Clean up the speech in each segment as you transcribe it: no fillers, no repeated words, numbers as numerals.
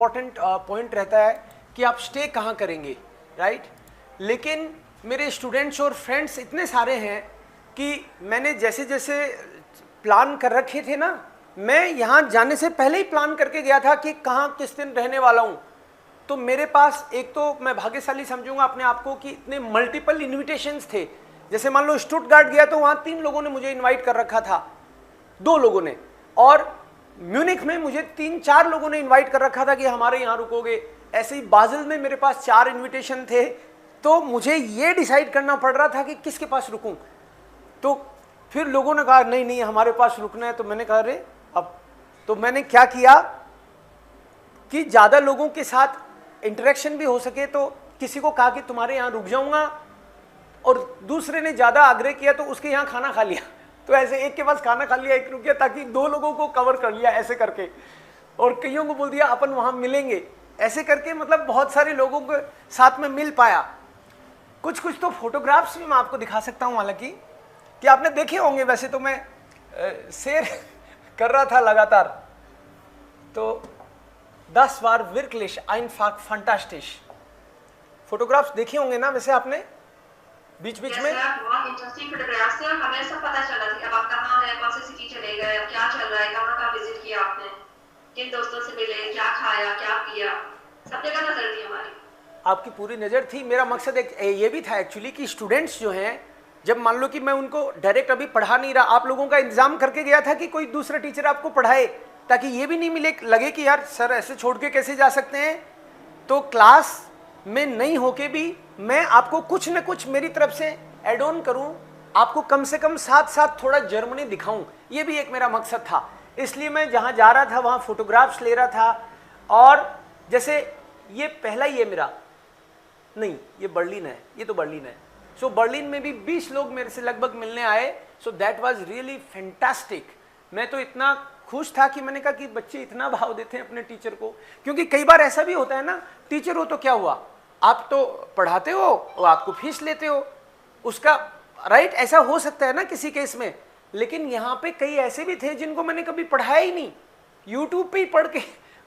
Important point रहता है कि आप स्टे कहाँ करेंगे, राइट। लेकिन मेरे स्टूडेंट्स और फ्रेंड्स इतने सारे हैं कि मैंने जैसे जैसे प्लान कर रखे थे ना, मैं यहाँ जाने से पहले ही प्लान करके गया था कि कहाँ किस दिन रहने वाला हूँ। तो मेरे पास एक तो मैं भाग्यशाली समझूंगा अपने आप को कि इतने मल्टीपल इन्विटेशंस थे। जैसे मान लो स्टुटगार्ट गया तो वहाँ 3 लोगों ने मुझे इन्वाइट कर रखा था, 2 लोगों ने, और म्यूनिख में मुझे 3-4 लोगों ने इनवाइट कर रखा था कि हमारे यहाँ रुकोगे। ऐसे ही बाजिल में मेरे पास 4 इनविटेशन थे। तो मुझे ये डिसाइड करना पड़ रहा था कि किसके पास रुकूं। तो फिर लोगों ने कहा नहीं नहीं हमारे पास रुकना है। तो मैंने कहा अरे अब तो मैंने क्या किया कि ज़्यादा लोगों के साथ इंटरेक्शन भी हो सके, तो किसी को कहा कि तुम्हारे यहाँ रुक जाऊँगा, और दूसरे ने ज़्यादा आग्रह किया तो उसके यहाँ खाना खा लिया। तो ऐसे एक के पास खाना खा लिया, एक रुक गया, ताकि 2 लोगों को कवर कर लिया ऐसे करके, और कईयों को बोल दिया अपन वहाँ मिलेंगे, ऐसे करके मतलब बहुत सारे लोगों के साथ में मिल पाया। कुछ कुछ तो फोटोग्राफ्स भी मैं आपको दिखा सकता हूँ, हालांकि कि आपने देखे होंगे। वैसे तो मैं शेयर कर रहा था लगातार। तो 10 war wirklich einfach fantastisch photographs देखे होंगे ना वैसे आपने बीच बीच में। बहुत इंटरेस्टिंग फोटोग्राफ्स हैं, हमें सब पता चला कि अब आप कहाँ हैं, कौन सी सिटी चले गए, अब क्या चल रहा है, कहाँ का विजिट किया आपने, किन दोस्तों से मिले, क्या खाया, क्या पिया, सब जगह नजर थी हमारी। आपकी पूरी नज़र थी। मेरा मकसद एक ये भी था एक्चुअली कि स्टूडेंट्स जो हैं, जब मान लो कि मैं उनको डायरेक्ट अभी पढ़ा नहीं रहा, आप लोगों का इंतजाम करके गया था कि कोई दूसरा टीचर आपको पढ़ाए, ताकि ये भी नहीं मिले लगे कि यार सर ऐसे छोड़ के कैसे जा सकते हैं। तो क्लास में नहीं होके भी मैं आपको कुछ न कुछ मेरी तरफ से एड ऑन करूं, आपको कम से कम साथ साथ थोड़ा जर्मनी दिखाऊं, ये भी एक मेरा मकसद था। इसलिए मैं जहां जा रहा था वहां फोटोग्राफ्स ले रहा था। और जैसे ये पहला ही है मेरा, नहीं ये बर्लिन है, ये तो बर्लिन है। सो बर्लिन में भी 20 लोग मेरे से लगभग मिलने आए। So that was really fantastic. मैं तो इतना खुश था कि मैंने कहा कि बच्चे इतना भाव देते हैं अपने टीचर को। क्योंकि कई बार ऐसा भी होता है ना, टीचर हो तो क्या हुआ, आप तो पढ़ाते हो और आपको फीस लेते हो उसका, राइट। ऐसा हो सकता है ना किसी केस में। लेकिन यहाँ पे कई ऐसे भी थे जिनको मैंने कभी पढ़ाया ही नहीं, यूट्यूब पे ही पढ़ के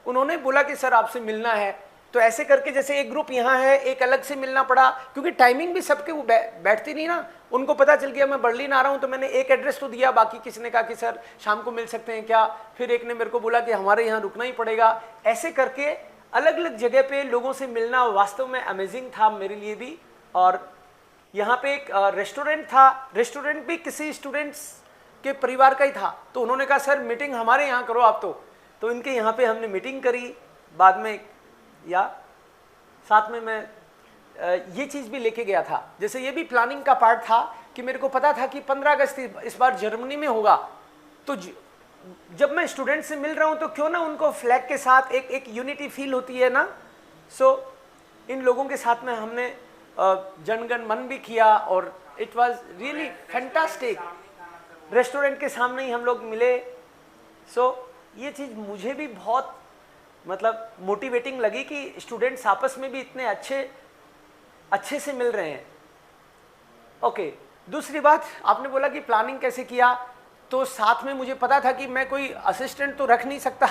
उन्होंने बोला कि सर आपसे मिलना है। तो ऐसे करके जैसे एक ग्रुप यहाँ है, एक अलग से मिलना पड़ा, क्योंकि टाइमिंग भी सबके वो बैठती नहीं ना। उनको पता चल गया मैं बर्लिन आ रहा हूँ, तो मैंने एक एड्रेस तो दिया, बाकी किसी ने कहा कि सर शाम को मिल सकते हैं क्या, फिर एक ने मेरे को बोला कि हमारे यहाँ रुकना ही पड़ेगा। ऐसे करके अलग अलग जगह पे लोगों से मिलना वास्तव में अमेजिंग था मेरे लिए भी। और यहाँ पे एक रेस्टोरेंट था, रेस्टोरेंट भी किसी स्टूडेंट्स के परिवार का ही था। तो उन्होंने कहा सर मीटिंग हमारे यहाँ करो आप। तो इनके यहाँ पे हमने मीटिंग करी बाद में, या साथ में मैं ये चीज़ भी लेके गया था। जैसे ये भी प्लानिंग का पार्ट था कि मेरे को पता था कि 15 अगस्त इस बार जर्मनी में होगा। तो जब मैं स्टूडेंट से मिल रहा हूँ तो क्यों ना उनको फ्लैग के साथ एक यूनिटी फील होती है ना। सो इन लोगों के साथ में हमने जनगण मन भी किया और it was really fantastic. Restaurant के सामने ही हम लोग मिले। सो ये चीज़ मुझे भी बहुत मतलब मोटिवेटिंग लगी कि स्टूडेंट्स आपस में भी इतने अच्छे से मिल रहे हैं। ओके, दूसरी बात आपने बोला कि प्लानिंग कैसे किया। तो साथ में मुझे पता था कि मैं कोई असिस्टेंट तो रख नहीं सकता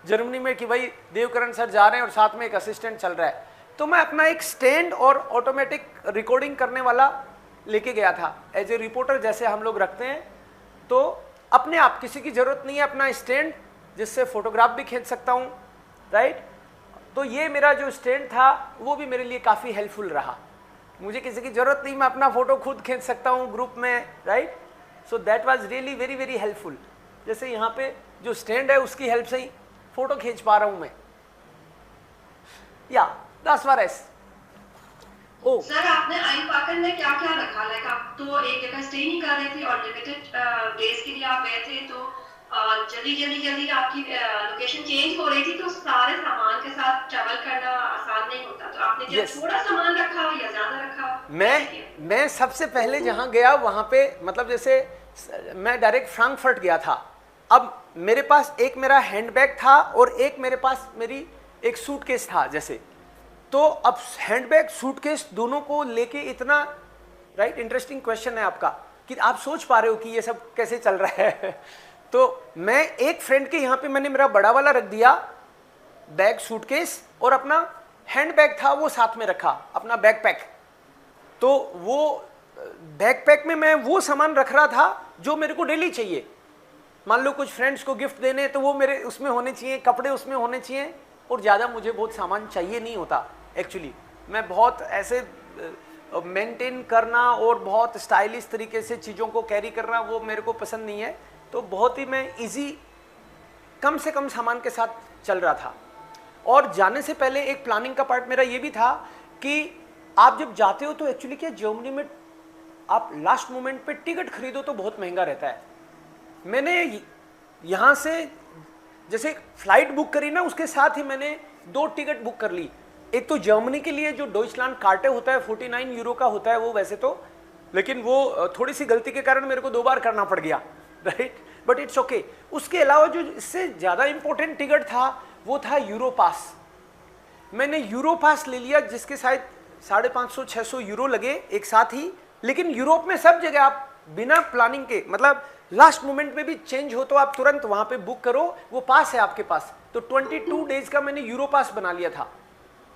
जर्मनी में कि भाई देवकरण सर जा रहे हैं और साथ में एक असिस्टेंट चल रहा है। तो मैं अपना एक स्टैंड और ऑटोमेटिक रिकॉर्डिंग करने वाला लेके गया था, एज ए रिपोर्टर जैसे हम लोग रखते हैं। तो अपने आप किसी की ज़रूरत नहीं है, अपना स्टैंड जिससे फोटोग्राफ भी खींच सकता हूँ, राइट। तो ये मेरा जो स्टैंड था वो भी मेरे लिए काफ़ी हेल्पफुल रहा। मुझे किसी की ज़रूरत नहीं, मैं अपना फ़ोटो खुद खींच सकता हूँ ग्रुप में, right. So that was really very very helpful. जैसे यहाँ पे जो स्टैंड है उसकी हेल्प से ही फ़ोटो खींच पा रहा हूँ मैं। या 10 बार ऐसे। ओ सर, आपने आइनपाकन में क्या क्या रखा? लाइक आप तो एक जगह स्टे नहीं कर रहे थे और लिमिटेड डेज के लिए आप गए थे, तो जल्दी आपकी लोकेशन चेंज हो रही थी, तो सारे सामान के साथ ट्रैवल करना आसान नहीं होता। तो आपने क्या थोड़ा सामान रखा या ज्यादा रखा? मैं सबसे पहले जहाँ गया वहाँ पे मतलब जैसे मैं डायरेक्ट फ्रैंकफर्ट गया था। अब मेरे पास एक मेरा हैंडबैग था और एक मेरे पास मेरी एक सूटकेस था जैसे। तो अब हैंडबैग सूटकेस दोनों को लेके इतना, राइट, इंटरेस्टिंग क्वेश्चन है आपका कि आप सोच पा रहे हो कि ये सब कैसे चल रहा है। तो मैं एक फ्रेंड के यहाँ पे मैंने मेरा बड़ा वाला रख दिया बैग, सूटकेस और अपना हैंड बैग था वो साथ में रखा, अपना बैकपैक। तो वो बैकपैक में मैं वो सामान रख रहा था जो मेरे को डेली चाहिए। मान लो कुछ फ्रेंड्स को गिफ्ट देने तो वो मेरे उसमें होने चाहिए, कपड़े उसमें होने चाहिए, और ज़्यादा मुझे बहुत सामान चाहिए नहीं होता एक्चुअली। मैं बहुत ऐसे मेंटेन करना और बहुत स्टाइलिश तरीके से चीज़ों को कैरी करना वो मेरे को पसंद नहीं है। तो बहुत ही मैं इजी कम से कम सामान के साथ चल रहा था। और जाने से पहले एक प्लानिंग का पार्ट मेरा ये भी था कि आप जब जाते हो तो एक्चुअली क्या जर्मनी में आप लास्ट मोमेंट पे टिकट खरीदो तो बहुत महंगा रहता है। मैंने यहाँ से जैसे फ्लाइट बुक करी ना, उसके साथ ही मैंने 2 टिकट बुक कर ली। एक तो जर्मनी के लिए जो डॉइचलैंड कार्टे होता है 49 यूरो का होता है वो वैसे तो, लेकिन वो थोड़ी सी गलती के कारण मेरे को 2 बार करना पड़ गया, राइट, बट इट्स ओके। उसके अलावा जो इससे ज़्यादा इंपॉर्टेंट टिकट था वो था यूरो पास। मैंने यूरो पास ले लिया जिसके शायद 550-600 यूरो लगे एक साथ ही। लेकिन यूरोप में सब जगह आप बिना प्लानिंग के, मतलब लास्ट मोमेंट में भी चेंज हो तो आप तुरंत वहां पे बुक करो, वो पास है आपके पास। तो 22 डेज का मैंने यूरो पास बना लिया था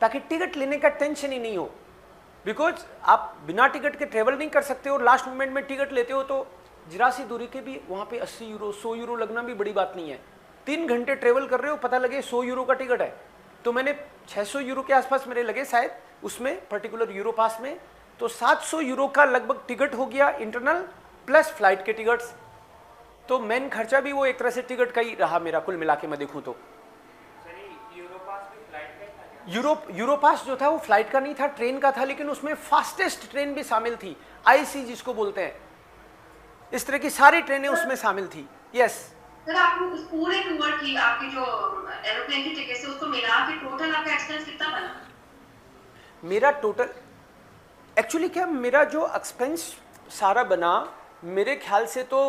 ताकि टिकट लेने का टेंशन ही नहीं हो। बिकॉज आप बिना टिकट के ट्रेवल नहीं कर सकते और लास्ट मोमेंट में टिकट लेते हो तो जरा सी दूरी के भी वहां पे 80 यूरो 100 यूरो लगना भी बड़ी बात नहीं है। 3 घंटे ट्रेवल कर रहे हो, पता लगे 100 यूरो का टिकट है, तो मैंने 600 यूरो के आसपास मेरे लगे शायद उसमें पर्टिकुलर यूरो पास में। तो 700 यूरो का लगभग टिकट हो गया इंटरनल प्लस फ्लाइट के टिकट्स। तो मेन खर्चा भी वो एक तरह से टिकट का ही रहा मेरा, कुल मिला के मैं देखूं तो। यूरो पास जो था वो फ्लाइट का नहीं था, ट्रेन का था, लेकिन उसमें फास्टेस्ट ट्रेन भी शामिल थी, आईसी जिसको बोलते हैं। इस तरह की सारी ट्रेनें उसमें शामिल थी। यस सर, आपको उस पूरे टूर की आपकी जो एरोप्लेन की टिकट से उसको मिला के टोटल आपका एक्सपेंस कितना बना? मेरा टोटल एक्चुअली क्या मेरा जो एक्सपेंस सारा बना मेरे ख्याल से तो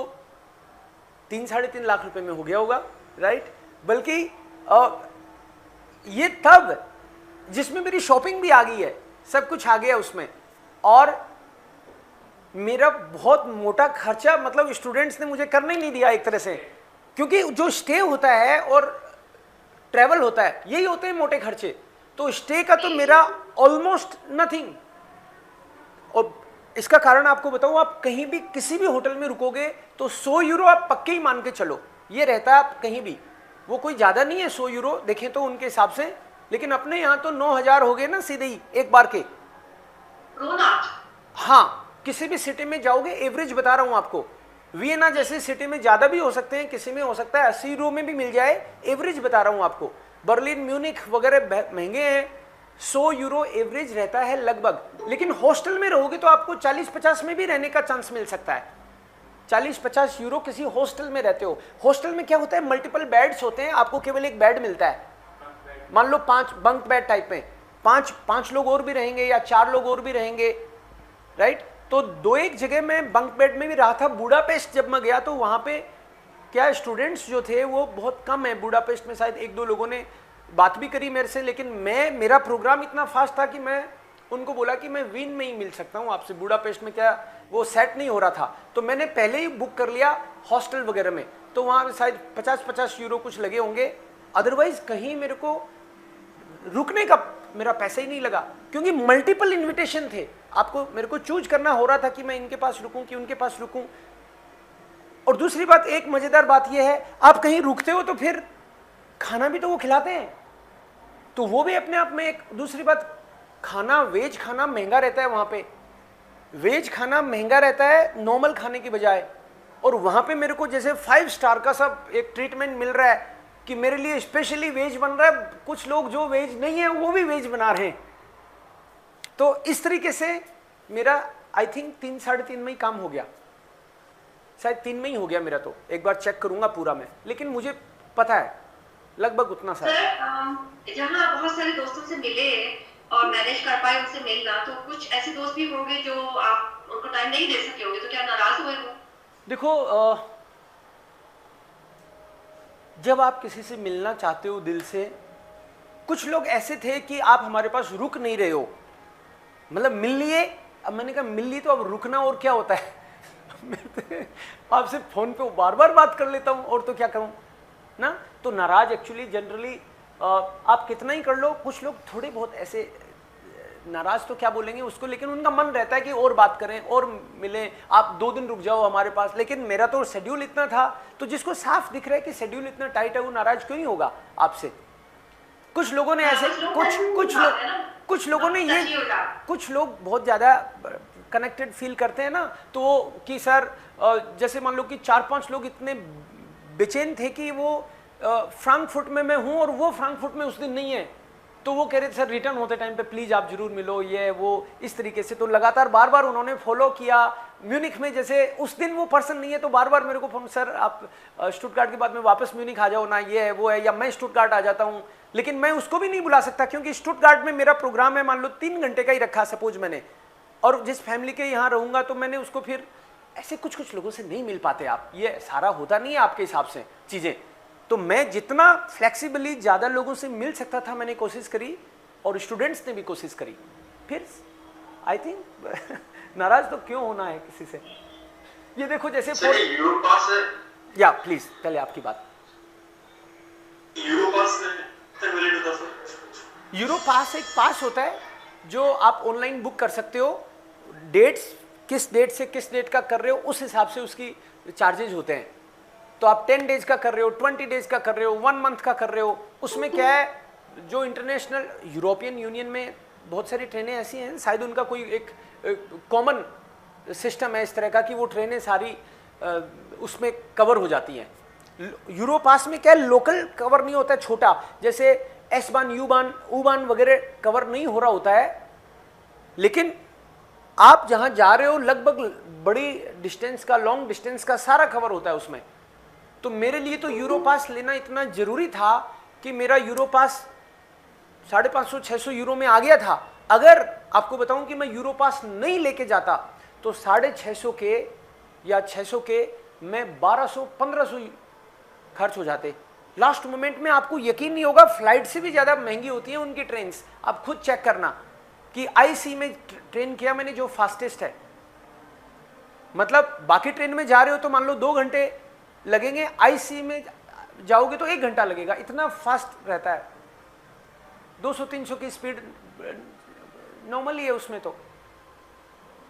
3-3.5 लाख रुपए में हो गया होगा, राइट। बल्कि ये तब जिसमें मेरी शॉपिंग भी आ गई है, सब कुछ आ गया उसमें। और मेरा बहुत मोटा खर्चा मतलब स्टूडेंट्स ने मुझे करने ही नहीं दिया एक तरह से, क्योंकि जो स्टे होता है और ट्रैवल होता है यही होते हैं मोटे खर्चे। तो स्टे का तो मेरा ऑलमोस्ट नथिंग। और इसका कारण आपको बताऊं, आप कहीं भी किसी भी होटल में रुकोगे तो 100 यूरो आप पक्के ही मान के चलो, ये रहता है आप कहीं भी। वो कोई ज़्यादा नहीं है 100 यूरो देखें तो उनके हिसाब से, लेकिन अपने यहाँ तो 9,000 हो गए ना सीधे ही एक बार के। हाँ, किसी भी सिटी में जाओगे, एवरेज बता रहा हूँ आपको, वियना जैसे सिटी में ज़्यादा भी हो सकते हैं, किसी में हो सकता है 80 यूरो में भी मिल जाए, एवरेज बता रहा हूँ आपको। बर्लिन, म्यूनिख वगैरह महंगे हैं, 100 यूरो एवरेज रहता है लगभग। लेकिन हॉस्टल में रहोगे तो आपको 40-50 में भी रहने का चांस मिल सकता है। 40-50 यूरो किसी हॉस्टल में रहते हो। हॉस्टल में क्या होता है, मल्टीपल बेड्स होते हैं, आपको केवल एक बेड मिलता है। मान लो 5 बंक बेड टाइप में, 5 लोग और भी रहेंगे या 4 लोग और भी रहेंगे, राइट। तो 2-1 जगह मैं बंक बेड में भी रहा था। बुडापेस्ट जब मैं गया तो वहाँ पे क्या स्टूडेंट्स जो थे वो बहुत कम है। बुडापेस्ट में शायद 1-2 लोगों ने बात भी करी मेरे से, लेकिन मेरा प्रोग्राम इतना फास्ट था कि मैं उनको बोला कि मैं वीन में ही मिल सकता हूँ आपसे, बुडापेस्ट में क्या वो सेट नहीं हो रहा था। तो मैंने पहले ही बुक कर लिया हॉस्टल वगैरह में, तो वहाँ पे शायद 50-50 यूरो कुछ लगे होंगे। अदरवाइज कहीं मेरे को रुकने का मेरा पैसा ही नहीं लगा, क्योंकि मल्टीपल इन्विटेशन थे। आपको मेरे को चूज करना हो रहा था कि मैं इनके पास रुकूं कि उनके पास रुकूं। और दूसरी बात, एक मजेदार बात यह है, आप कहीं रुकते हो तो फिर खाना भी तो वो खिलाते हैं, तो वो भी अपने आप में एक दूसरी बात। खाना, वेज खाना महंगा रहता है वहां पे, वेज खाना महंगा रहता है नॉर्मल खाने की बजाय। और वहां पे मेरे को जैसे 5 स्टार का सब एक ट्रीटमेंट मिल रहा है कि मेरे लिए स्पेशली वेज बन रहा है। कुछ लोग जो वेज नहीं है वो भी वेज बना रहे हैं। तो इस तरीके से मेरा आई थिंक 3-3.5 में ही काम हो गया, शायद 3 में ही हो गया मेरा। तो एक बार चेक करूंगा पूरा मैं, लेकिन मुझे पता है लगभग उतना सा। जहाँ बहुत सारे दोस्तों से मिले और मैनेज कर पाए उनसे मिलना, तो कुछ ऐसे दोस्त भी होंगे जो आप उनको टाइम नहीं दे सके होंगे, तो क्या नाराज हुए वो? देखो, जब आप किसी से मिलना चाहते हो दिल से, कुछ लोग ऐसे थे कि आप हमारे पास रुक नहीं रहे हो, मतलब मिल लिए। अब मैंने कहा मिल ली तो अब रुकना और क्या होता है आपसे फोन पे बार बार बात कर लेता हूं और तो क्या करूं ना। तो नाराज एक्चुअली जनरली आप कितना ही कर लो, कुछ लोग थोड़े बहुत ऐसे नाराज तो क्या बोलेंगे उसको, लेकिन उनका मन रहता है कि और बात करें और मिलें, आप 2 दिन रुक जाओ हमारे पास। लेकिन मेरा तो शेड्यूल इतना था, तो जिसको साफ दिख रहा है कि शेड्यूल इतना टाइट है वो नाराज क्यों ही होगा आपसे। कुछ लोगों ने ऐसे कुछ लोगों ने ये, कुछ लोग बहुत ज़्यादा कनेक्टेड फील करते हैं ना, तो कि सर जैसे मान लो कि 4-5 लोग इतने बेचैन थे कि वो फ्रैंकफर्ट में मैं हूँ और वो फ्रैंकफर्ट में उस दिन नहीं है, तो वो कह रहे थे सर रिटर्न होते टाइम पे प्लीज़ आप जरूर मिलो, ये वो इस तरीके से। तो लगातार बार बार उन्होंने फॉलो किया। म्यूनिख में जैसे उस दिन वो पर्सन नहीं है तो बार बार मेरे को फोन, सर आप स्टुटगार्ट के बाद में वापस म्यूनिख आ जाओ ना, ये है वो है, या मैं स्टुटगार्ट आ जाता हूँ। लेकिन मैं उसको भी नहीं बुला सकता क्योंकि स्टुटगार्ट में मेरा प्रोग्राम है, मान लो 3 घंटे का ही रखा सपोज मैंने, और जिस फैमिली के यहाँ रहूँगा तो मैंने उसको फिर ऐसे कुछ लोगों से नहीं मिल पाते आप, ये सारा होता नहीं है आपके हिसाब से चीज़ें। तो मैं जितना फ्लेक्सिबली ज़्यादा लोगों से मिल सकता था मैंने कोशिश करी, और स्टूडेंट्स ने भी कोशिश करी। फिर आई थिंक नाराज तो क्यों होना है किसी से। ये देखो जैसे यूरो पास है, या प्लीज पहले आपकी बात। यूरो पास है, यूरो पास एक पास होता है जो आप ऑनलाइन बुक कर सकते हो, डेट्स किस डेट से किस डेट का कर रहे हो उस हिसाब से उसकी चार्जेज होते हैं। तो आप 10 डेज का कर रहे हो, 20 डेज का कर रहे हो, 1 मंथ का कर रहे हो, उसमें क्या है, जो इंटरनेशनल यूरोपियन यूनियन में बहुत सारी ट्रेनें ऐसी हैं, शायद उनका कोई एक कॉमन सिस्टम है इस तरह का कि वो ट्रेनें सारी उसमें कवर हो जाती हैं। यूरो पास में क्या है, लोकल कवर नहीं होता है, छोटा, जैसे एस बान, यू बान, ऊ बान वगैरह कवर नहीं हो रहा होता है। लेकिन आप जहां जा रहे हो लगभग बड़ी डिस्टेंस का, लॉन्ग डिस्टेंस का सारा कवर होता है उसमें। तो मेरे लिए तो यूरो पास लेना इतना जरूरी था कि मेरा यूरो पास 550-600 यूरो में आ गया था। अगर आपको बताऊं कि मैं यूरो पास नहीं लेके जाता तो 650 के या 600 के मैं 1200-1500 खर्च हो जाते। लास्ट मोमेंट में आपको यकीन नहीं होगा, फ्लाइट से भी ज्यादा महंगी होती है उनकी ट्रेन। आप खुद चेक करना कि आईसी में ट्रेन किया मैंने जो फास्टेस्ट है, मतलब बाकी ट्रेन में जा रहे हो तो मान लो 2 घंटे लगेंगे, आईसी में जाओगे तो 1 घंटा लगेगा, इतना फास्ट रहता है। 200-300 की स्पीड नॉर्मली है उसमें। तो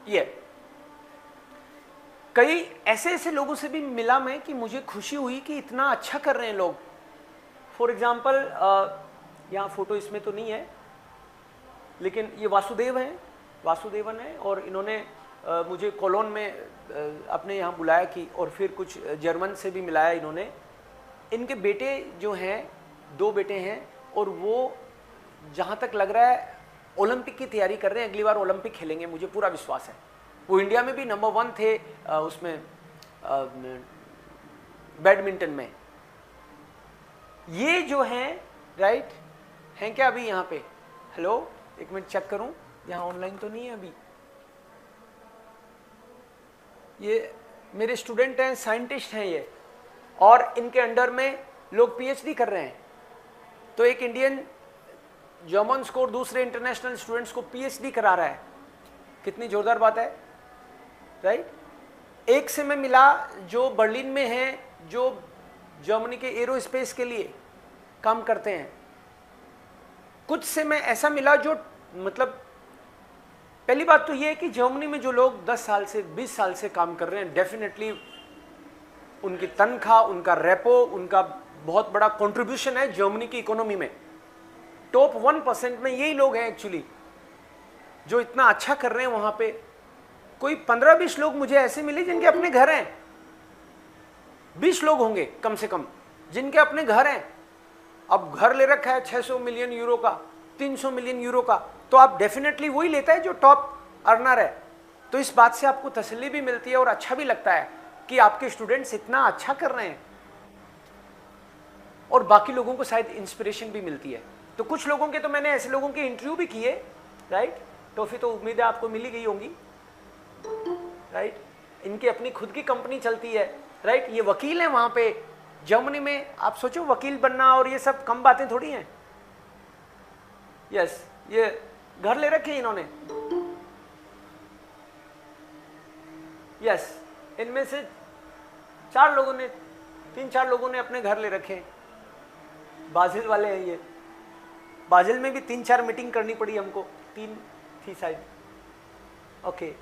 ये कई ऐसे लोगों से भी मिला मैं कि मुझे खुशी हुई कि इतना अच्छा कर रहे हैं लोग। फॉर एग्जाम्पल यहाँ फोटो इसमें तो नहीं है, लेकिन ये वासुदेवन है, और इन्होंने मुझे कोलोन में अपने यहाँ बुलाया कि, और फिर कुछ जर्मन से भी मिलाया इन्होंने। इनके बेटे जो हैं, 2 बेटे हैं, और वो जहाँ तक लग रहा है ओलंपिक की तैयारी कर रहे हैं, अगली बार ओलंपिक खेलेंगे, मुझे पूरा विश्वास है। वो इंडिया में भी नंबर 1 थे उसमें बैडमिंटन में। ये जो हैं राइट हैं क्या अभी यहाँ पे? हेलो, 1 मिनट चेक करूँ, यहाँ ऑनलाइन तो नहीं है अभी। ये मेरे स्टूडेंट हैं, साइंटिस्ट हैं ये, और इनके अंडर में लोग पीएचडी कर रहे हैं। तो एक इंडियन जर्मन को और दूसरे इंटरनेशनल स्टूडेंट्स को पीएचडी करा रहा है। कितनी जोरदार बात है, राइट। एक से मैं मिला जो बर्लिन में है, जो जर्मनी के एरोस्पेस के लिए काम करते हैं। कुछ से मैं ऐसा मिला जो, मतलब पहली बात तो ये है कि जर्मनी में जो लोग 10 साल से 20 साल से काम कर रहे हैं, डेफिनेटली उनकी तनख्वाह, उनका रेपो, उनका बहुत बड़ा कंट्रीब्यूशन है जर्मनी की इकोनॉमी में। टॉप 1% में यही लोग हैं एक्चुअली जो इतना अच्छा कर रहे हैं वहां पे। कोई 15-20 लोग मुझे ऐसे मिले जिनके अपने घर हैं, 20 लोग होंगे कम से कम जिनके अपने घर हैं। अब घर ले रखा है 600 मिलियन यूरो का, 300 मिलियन यूरो का, तो आप डेफिनेटली वही लेता है जो टॉप अर्नर है। तो इस बात से आपको तसल्ली भी मिलती है और अच्छा भी लगता है कि आपके स्टूडेंट्स इतना अच्छा कर रहे हैं, और बाकी लोगों को शायद इंस्पिरेशन भी मिलती है। तो कुछ लोगों के, तो मैंने ऐसे लोगों के इंटरव्यू भी किए, राइट। टॉफी तो उम्मीद है आपको मिली गई होंगी, राइट। इनकी अपनी खुद की कंपनी चलती है, राइट। ये वकील हैं वहां पे जर्मनी में। आप सोचो वकील बनना और ये सब कम बातें थोड़ी हैं। यस, ये घर ले रखे इन्होंने। यस, इनमें से 3-4 लोगों ने अपने घर ले रखे हैं। बाजिल वाले हैं ये, बाजल में भी 3-4 मीटिंग करनी पड़ी हमको, 3 थी शायद। ओके,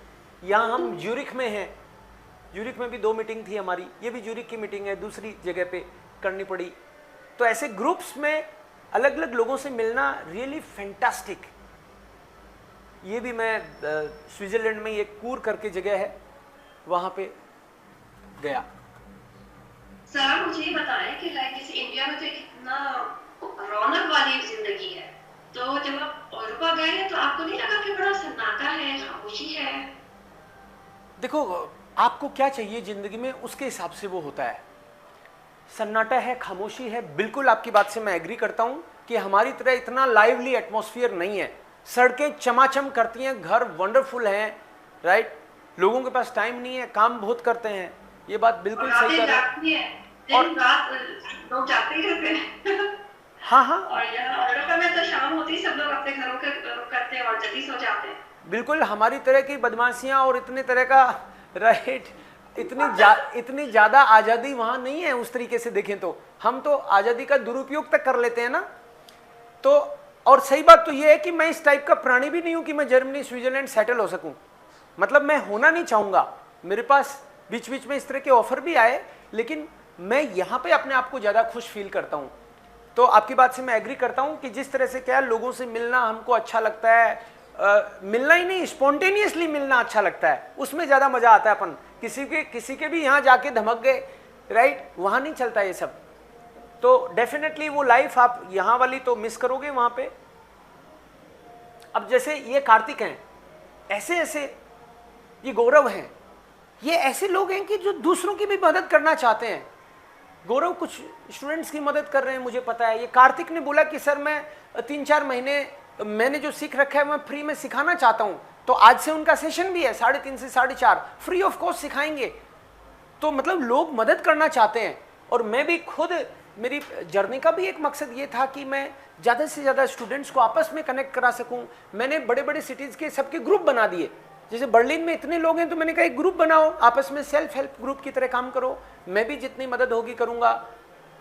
यहाँ हम ज्यूरिख में हैं, ज्यूरिख में भी 2 मीटिंग थी हमारी, ये भी ज्यूरिख की मीटिंग है, दूसरी जगह पे करनी पड़ी। तो ऐसे ग्रुप्स में अलग अलग लोगों से मिलना रियली फैंटास्टिक। ये भी मैं स्विट्जरलैंड में एक कूर करके जगह है, वहाँ पे गया। सर मुझे ये बताएं कि लाइक जैसे इंडिया में तो कितना रौनक वाली जिंदगी है, तो जब आप यूरोपा गए हैं तो आपको नहीं लगा कि बड़ा सन्नाटा है, खामोशी है? देखो, आपको क्या चाहिए जिंदगी में उसके हिसाब से वो होता है। सन्नाटा है, खामोशी है, बिल्कुल आपकी बात से मैं एग्री करता हूँ कि हमारी तरह इतना लाइवली एटमॉस्फेयर नहीं है। सड़कें चमाचम करती हैं, घर वंडरफुल हैं, राइट, लोगों के पास टाइम नहीं है, काम बहुत करते हैं, ये बात बिल्कुल सही कर रहे हैं। और रात लोग जाते ही रहते हैं। हाँ हाँ, और यहाँ यूरोप में तो शाम होती ही सब लोग अपने घरों के करते हैं और जल्दी सो जाते हैं। बिल्कुल हमारी तरह की बदमाशियां और इतने तरह का, राइट, इतनी ज़्यादा आज़ादी वहाँ नहीं है उस तरीके से देखें तो। हम तो आज़ादी का दुरुपयोग तक कर लेते हैं ना। तो और सही बात तो ये है कि मैं इस टाइप का प्राणी भी नहीं हूँ कि मैं जर्मनी स्विट्जरलैंड सेटल हो सकूँ, मतलब मैं होना नहीं चाहूँगा। मेरे पास बीच बीच में इस तरह के ऑफर भी आए, लेकिन मैं यहाँ पे अपने आप को ज़्यादा खुश फील करता हूँ। तो आपकी बात से मैं एग्री करता हूँ कि जिस तरह से क्या लोगों से मिलना हमको अच्छा लगता है, मिलना ही नहीं, स्पॉन्टेनियसली मिलना अच्छा लगता है, उसमें ज़्यादा मज़ा आता है। अपन किसी के भी यहाँ जाके धमक गए, राइट, वहाँ नहीं चलता ये सब। तो डेफिनेटली वो लाइफ आप यहाँ वाली तो मिस करोगे वहाँ पे। अब जैसे ये कार्तिक हैं, ऐसे ऐसे ये गौरव हैं, ये ऐसे लोग हैं कि जो दूसरों की भी मदद करना चाहते हैं। गौरव कुछ स्टूडेंट्स की मदद कर रहे हैं, मुझे पता है। ये कार्तिक ने बोला कि सर मैं 3-4 महीने मैंने जो सीख रखा है मैं फ्री में सिखाना चाहता हूँ, तो आज से उनका सेशन भी है 3:30 से 4:30, फ्री ऑफ कॉस्ट सिखाएंगे। तो मतलब लोग मदद करना चाहते हैं। और मैं भी खुद, मेरी जर्नी का भी एक मकसद ये था कि मैं ज़्यादा से ज़्यादा स्टूडेंट्स को आपस में कनेक्ट करा सकूं। मैंने बड़े बड़े सिटीज़ के सबके ग्रुप बना दिए। जैसे बर्लिन में इतने लोग हैं तो मैंने कहा एक ग्रुप बनाओ, आपस में सेल्फ हेल्प ग्रुप की तरह काम करो, मैं भी जितनी मदद होगी करूँगा।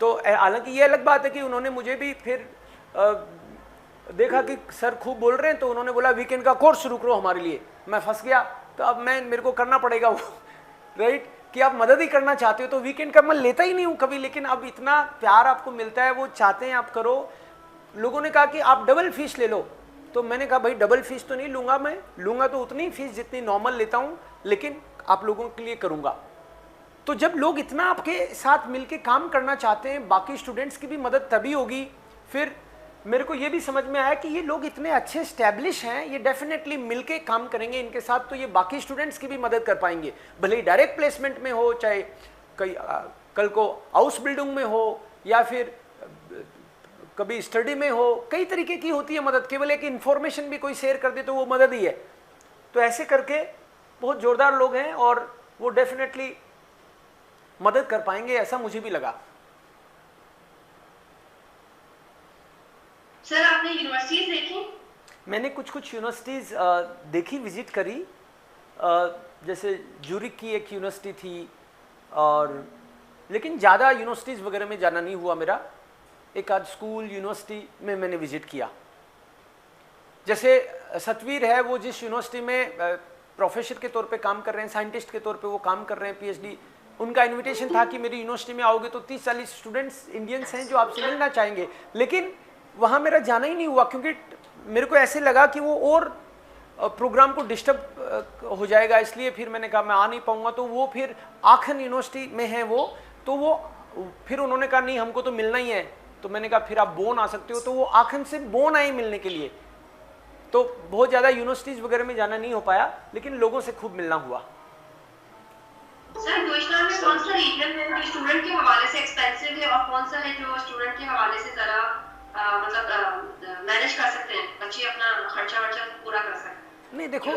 तो हालांकि ये अलग बात है कि उन्होंने मुझे भी फिर देखा कि सर खूब बोल रहे हैं, तो उन्होंने बोला वीकेंड का कोर्स शुरू करो हमारे लिए। मैं फंस गया, तो अब मेरे को करना पड़ेगा वो, राइट, कि आप मदद ही करना चाहते हो तो वीकेंड का मैं लेता ही नहीं हूँ कभी, लेकिन अब इतना प्यार आपको मिलता है, वो चाहते हैं आप करो। लोगों ने कहा कि आप डबल फीस ले लो, तो मैंने कहा भाई डबल फीस तो नहीं लूँगा, मैं लूँगा तो उतनी फीस जितनी नॉर्मल लेता हूँ, लेकिन आप लोगों के लिए करूँगा। तो जब लोग इतना आपके साथ मिलके काम करना चाहते हैं, बाकी स्टूडेंट्स की भी मदद तभी होगी। फिर मेरे को ये भी समझ में आया कि ये लोग इतने अच्छे स्टैब्लिश हैं, ये डेफिनेटली मिलके काम करेंगे इनके साथ, तो ये बाकी स्टूडेंट्स की भी मदद कर पाएंगे, भले ही डायरेक्ट प्लेसमेंट में हो, चाहे कल को हाउस बिल्डिंग में हो, या फिर कभी स्टडी में हो। कई तरीके की होती है मदद, केवल एक इन्फॉर्मेशन भी कोई शेयर कर दे तो वो मदद ही है। तो ऐसे करके बहुत जोरदार लोग हैं और वो डेफिनेटली मदद कर पाएंगे, ऐसा मुझे भी लगा। सर आपने यूनिवर्सिटीज देखी? मैंने कुछ यूनिवर्सिटीज़ देखी, विजिट करी। जैसे ज्यूरिख की एक यूनिवर्सिटी थी, और लेकिन ज़्यादा यूनिवर्सिटीज़ वगैरह में जाना नहीं हुआ मेरा। एक आध स्कूल यूनिवर्सिटी में मैंने विजिट किया। जैसे सतवीर है, वो जिस यूनिवर्सिटी में प्रोफेसर के तौर पे काम कर रहे हैं, साइंटिस्ट के तौर पे वो काम कर रहे हैं, पीएचडी, उनका इनविटेशन था कि मेरी यूनिवर्सिटी में आओगे तो 30-40 स्टूडेंट्स इंडियंस हैं जो आपसे मिलना चाहेंगे। लेकिन वहाँ मेरा जाना ही नहीं हुआ, क्योंकि मेरे को ऐसे लगा कि वो और प्रोग्राम को डिस्टर्ब हो जाएगा, इसलिए फिर मैंने कहा मैं आ नहीं पाऊँगा। तो वो फिर आखन यूनिवर्सिटी में है वो, तो वो फिर उन्होंने कहा नहीं हमको तो मिलना ही है। तो मैंने कहा फिर आप बोन आ सकते हो, तो वो आखन से बोन आए मिलने के लिए। तो बहुत ज़्यादा यूनिवर्सिटीज़ वगैरह में जाना नहीं हो पाया, लेकिन लोगों से खूब मिलना हुआ। सर डॉइचलैंड में कौन सा रीजन है जो स्टूडेंट के हवाले से एक्सपेंसिव है, और कौन सा है जो स्टूडेंट के हवाले से ज़रा मतलब मैनेज कर सकते हैं, बच्चे अपना खर्चा वर्चा पूरा कर सकते हैं? नहीं, देखो,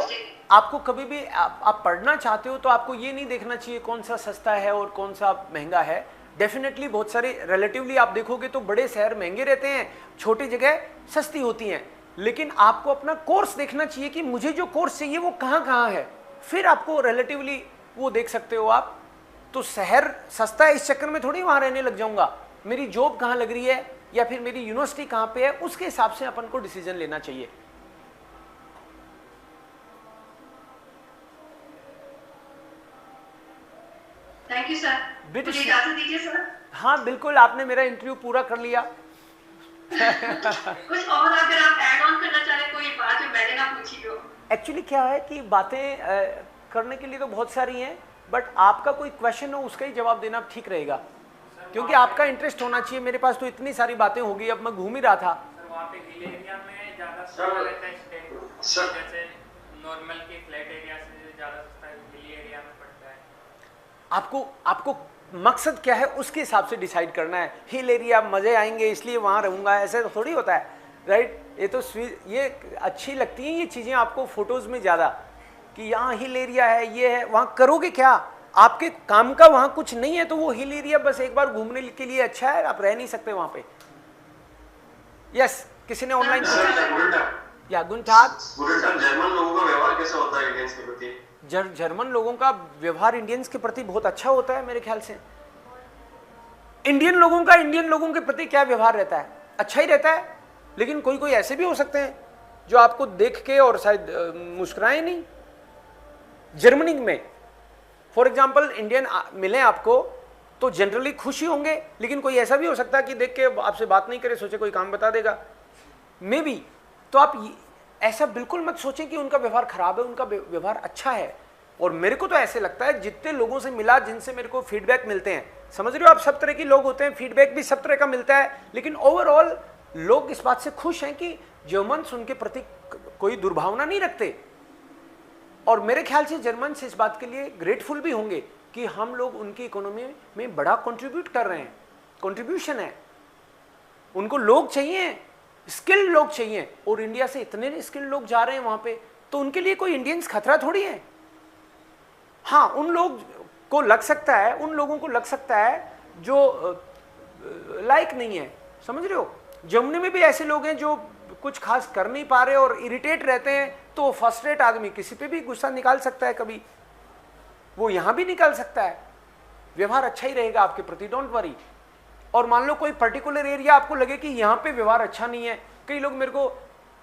आपको कभी भी आप पढ़ना चाहते हो तो आपको ये नहीं देखना चाहिए कौन सा सस्ता है और कौन सा महंगा है। डेफिनेटली बहुत सारे रिलेटिवली आप देखोगे तो बड़े शहर महंगे रहते हैं, छोटी जगह सस्ती होती हैं। लेकिन आपको अपना कोर्स देखना चाहिए कि मुझे जो कोर्स चाहिए वो कहाँ कहाँ है, फिर आपको रिलेटिवली वो देख सकते हो आप। तो शहर सस्ता है इस चक्कर में थोड़ी वहाँ रहने लग जाऊँगा। मेरी जॉब कहाँ लग रही है, या फिर मेरी यूनिवर्सिटी कहाँ पे है, उसके हिसाब से अपन को डिसीजन लेना चाहिए। थैंक यू सर, ब्रिटिश मुझे इजाजत दीजिए सर। हाँ बिल्कुल, आपने मेरा इंटरव्यू पूरा कर लिया। कुछ और अगर आप ऐड ऑन करना चाहें कोई बात जो मैंने ना पूछी हो। एक्चुअली क्या है कि बातें करने के लिए तो बहुत सारी हैं, बट आपका कोई क्वेश्चन हो उसका ही जवाब देना ठीक रहेगा, क्योंकि आपका इंटरेस्ट होना चाहिए। मेरे पास तो इतनी सारी बातें हो गई, अब मैं घूम ही रहा था। सर वहाँ पे हिल एरिया में ज़्यादा सस्ता रहता है स्टे, जैसे नॉर्मल के फ्लैट एरिया से ज़्यादा सस्ता हिल एरिया में पड़ता है। आपको मकसद क्या है उसके हिसाब से डिसाइड करना है। हिल एरिया मज़े आएंगे इसलिए वहाँ रहूँगा, ऐसे तो थोड़ी होता है, राइट। ये अच्छी लगती हैं ये चीज़ें आपको फोटोज़ में ज़्यादा, कि यहाँ हिल एरिया है, ये है, वहाँ करोगे क्या? आपके काम का वहाँ कुछ नहीं है, तो वो हिल एरिया बस एक बार घूमने के लिए अच्छा है, आप रह नहीं सकते वहाँ पे। यस, किसी ने ऑनलाइन या गुंठाक जर्मन लोगों का व्यवहार कैसा होता है इंडियंस के प्रति? जर्मन लोगों का व्यवहार इंडियंस के प्रति बहुत अच्छा होता है मेरे ख्याल से। इंडियन लोगों का इंडियन लोगों के प्रति क्या व्यवहार रहता है? अच्छा ही रहता है, लेकिन कोई कोई ऐसे भी हो सकते हैं जो आपको देख के और शायद मुस्कुराए नहीं। जर्मनी में फॉर एग्जांपल इंडियन मिले आपको तो जनरली खुश ही होंगे, लेकिन कोई ऐसा भी हो सकता है कि देख के आपसे बात नहीं करे, सोचे कोई काम बता देगा, मे बी। तो आप ऐसा बिल्कुल मत सोचें कि उनका व्यवहार खराब है, उनका व्यवहार अच्छा है। और मेरे को तो ऐसे लगता है, जितने लोगों से मिला, जिनसे मेरे को फीडबैक मिलते हैं, समझ रहे हो आप, सब तरह के लोग होते हैं, फीडबैक भी सब तरह का मिलता है, लेकिन ओवरऑल लोग इस बात से खुश हैं कि जर्मन्स उनके प्रति कोई दुर्भावना नहीं रखते। और मेरे ख्याल से जर्मन्स इस बात के लिए ग्रेटफुल भी होंगे कि हम लोग उनकी इकोनॉमी में बड़ा कंट्रीब्यूट कर रहे हैं, कंट्रीब्यूशन है। उनको लोग चाहिए, स्किल्ड लोग चाहिए, और इंडिया से इतने स्किल्ड लोग जा रहे हैं वहां पे, तो उनके लिए कोई इंडियंस खतरा थोड़ी है। हाँ, उन लोग को लग सकता है, उन लोगों को लग सकता है जो लाइक नहीं है, समझ रहे हो। जर्मनी में भी ऐसे लोग हैं जो कुछ खास कर नहीं पा रहे और इरिटेट रहते हैं, तो फर्स्ट रेट आदमी किसी पे भी गुस्सा निकाल सकता है, कभी वो यहां भी निकाल सकता है। व्यवहार अच्छा ही रहेगा आपके प्रति, डोंट वरी। और मान लो कोई पर्टिकुलर एरिया आपको लगे कि यहाँ पे व्यवहार अच्छा नहीं है, कई लोग मेरे को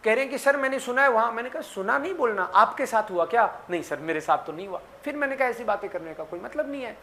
कह रहे हैं कि सर मैंने सुना है वहां, मैंने कहा सुना नहीं बोलना, आपके साथ हुआ क्या? नहीं सर मेरे साथ तो नहीं हुआ। फिर मैंने कहा ऐसी बातें करने का कोई मतलब नहीं है।